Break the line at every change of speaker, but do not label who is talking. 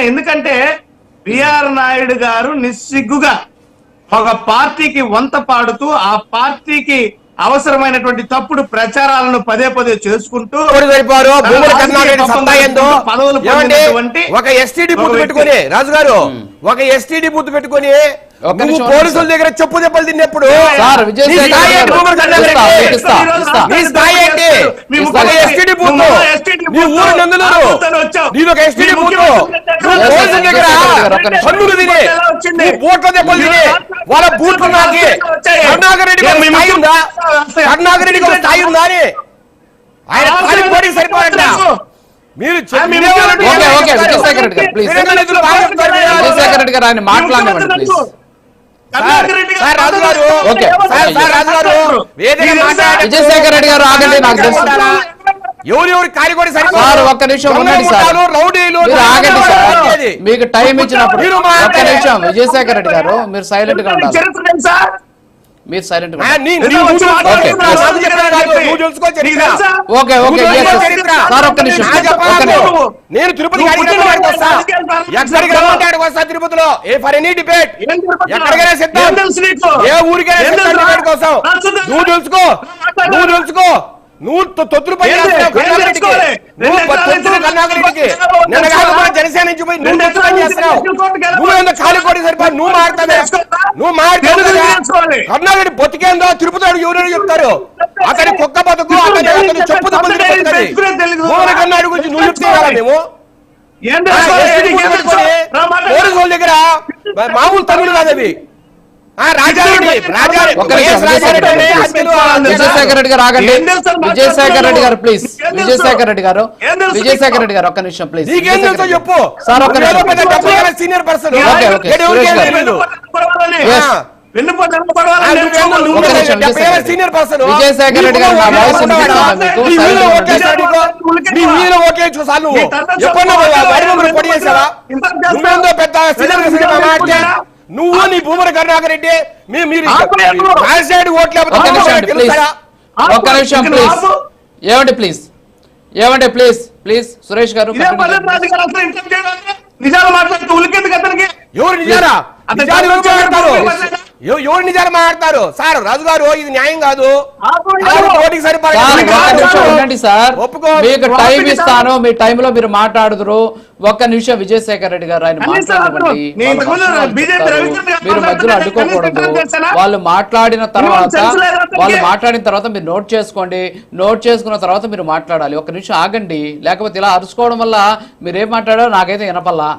ఎందుకంటే బిఆర్ నాయుడు గారు నిస్సిగ్గుగా ఒక పార్టీకి వంత పాడుతూ ఆ పార్టీకి అవసరమైనటువంటి తప్పుడు ప్రచారాలను పదే పదే చేసుకుంటూ పదవులు పొందినటువంటి
ఒక ఎస్టీడీ బూత్ పెట్టుకొని రాజు గారు ఒక ఎస్టీడీ బూత్ పెట్టుకొని పోలీసుల దగ్గర చెప్పు దెబ్బలు తిన్నప్పుడు బూట్ల దెబ్బలు తిని వాళ్ళ బూట్లు నాకి కరుణాకర్ రెడ్డి స్థాయి ఉందా అని ఆయన పోటీ సరిపోయట. మీరు
విజయశేఖర్ రెడ్డి గారు ఆయన మాట్లాడనివ్వండి ప్లీజ్. విజయశేఖర్ రెడ్డి గారు ఆగండి, నాకు తెలుసు.
ఎవరెవరి కార్యకర్త
సార్ ఒక్క నిమిషం ఉండండి సార్, ఆగండి సార్, మీకు టైం ఇచ్చినప్పుడు ఒక్క నిమిషం. విజయశేఖర్ రెడ్డి గారు మీరు సైలెంట్ గా ఉండాలి, మీరు సైలెంట్ గా. ఓకే ఓకే సార్ ఒక్క నిమిషం.
నేను తిరుపతి వస్తా, తిరుపతిలో ఫర్ ఎనీ డిబేట్ ఎక్కడికైనా సిద్ధం, ఏ ఊరికైనా డిబేట్ కోసం. నువ్వు తెలుసుకో, నువ్వు తెలుసుకో, నువ్వు తొత్తులు పని జనసేన నుంచి పోయి నువ్వు తొత్తు పని చేస్తున్నావు. నువ్వు ఎంత ఖాళీ కొట్టి సరిపోయి నువ్వు మాట్లాడతావే, నువ్వు మాట్లాడు. కర్ణాటక బతికేందో తిరుపతి ఎవరైనా చెప్తారు, అతని కుక్క బతుకు అతని చెప్పు కర్ణాటక గురించి నువ్వు చెప్తే మేము పోలీసుల దగ్గర మామూలు తమిళ కాదు అవి.
విజయశేఖర్ రెడ్డి గారు ఆగండి, విజయశేఖర్ రెడ్డి గారు ప్లీజ్, విజయశేఖర్ రెడ్డి గారు, విజయశేఖర్ రెడ్డి గారు ఒక్క నిమిషం ప్లీజ్.
చెప్పు
సార్ ఒక్క నిమిషం.
Senior person senior person
Vijayasekhar Reddy గారు నా వాయిస్
పొడి చేసావా? నువ్వేందో పెద్ద నువ్వు నీ భూమర కరుణాకర్ రెడ్డి
ఒక్క నిమిషం ప్లీజ్. ఏమండి ప్లీజ్, ఏమండి ప్లీజ్ ప్లీజ్. సురేష్ గారు
నిజాలు మాట్లాడుతూ ఉలికెందుకు అతనికి?
ఎవరు నిజారా? ఎవరు నిజాలు మాట్లాడతారు? సార్ రాజు గారు ఇది న్యాయం కాదు.
ఉండండి సార్, మీకు టైం ఇస్తాను, మీ టైంలో మీరు మాట్లాడుదురు. ఒక్క నిమిషం విజయశేఖర్ రెడ్డి గారు ఆయన మాట్లాడండి, మీరు మధ్యలో అడ్డుకోకూడదు. వాళ్ళు మాట్లాడిన తర్వాత మీరు నోట్ చేసుకోండి, నోట్ చేసుకున్న తర్వాత మీరు మాట్లాడాలి. ఒక్క నిమిషం ఆగండి, లేకపోతే ఇలా అరుచుకోవడం వల్ల మీరేం మాట్లాడారో నాకైతే వినపల్లా.